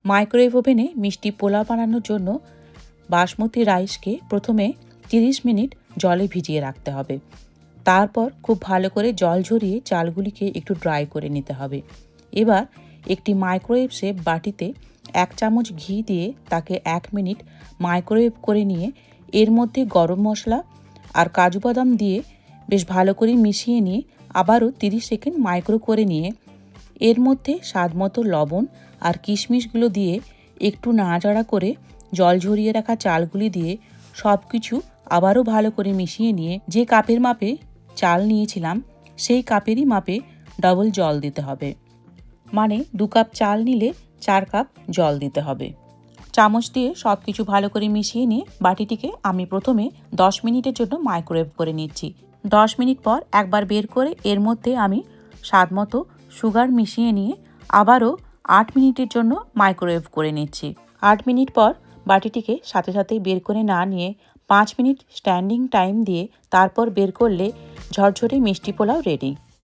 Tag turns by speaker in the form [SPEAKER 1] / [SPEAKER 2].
[SPEAKER 1] Microwave ওভেনে মিষ্টি পোলাও বানানোর জন্য বাসমতি রাইসকে প্রথমে 30 মিনিট জলে ভিজিয়ে রাখতে হবে। তারপর খুব ভালো করে জল ঝরিয়ে চালগুলিকে একটু ড্রাই করে নিতে হবে। এবার একটি মাইক্রোওয়েভ শেপ বাটিতে 1 চামচ ঘি দিয়ে তাকে 1 মিনিট মাইক্রোওয়েভ করে নিয়ে এর মধ্যে গরম মশলা আর কাজু বাদাম দিয়ে বেশ ভালো করে মিশিয়ে নিয়ে আবারও 30 সেকেন্ড মাইক্রো করে নিয়ে এর মধ্যে স্বাদমতো লবণ আর কিশমিশগুলো দিয়ে একটু নাড়াচাড়া করে জল ঝরিয়ে রাখা চালগুলি দিয়ে সব কিছু আবারও ভালো করে মিশিয়ে নিয়ে যে কাপের মাপে চাল নিয়েছিলাম সেই কাপেরই মাপে ডবল জল দিতে হবে। মানে 2 কাপ চাল নিলে 4 কাপ জল দিতে হবে। চামচ দিয়ে সব কিছু ভালো করে মিশিয়ে নিয়ে বাটিটিকে আমি প্রথমে 10 মিনিটের জন্য মাইক্রোওয়েভ করে নিচ্ছি। 10 মিনিট পর একবার বের করে এর মধ্যে আমি স্বাদমতো সুগার মিশিয়ে নিয়ে আবারও 8 মিনিটের জন্য মাইক্রোওয়েভ করে নিচ্ছি। 8 মিনিট পর বাটিটিকে সাথে সাথে বের করে না নিয়ে 5 মিনিট স্ট্যান্ডিং টাইম দিয়ে তারপর বের করলে ঝরঝরে মিষ্টি পোলাও রেডি।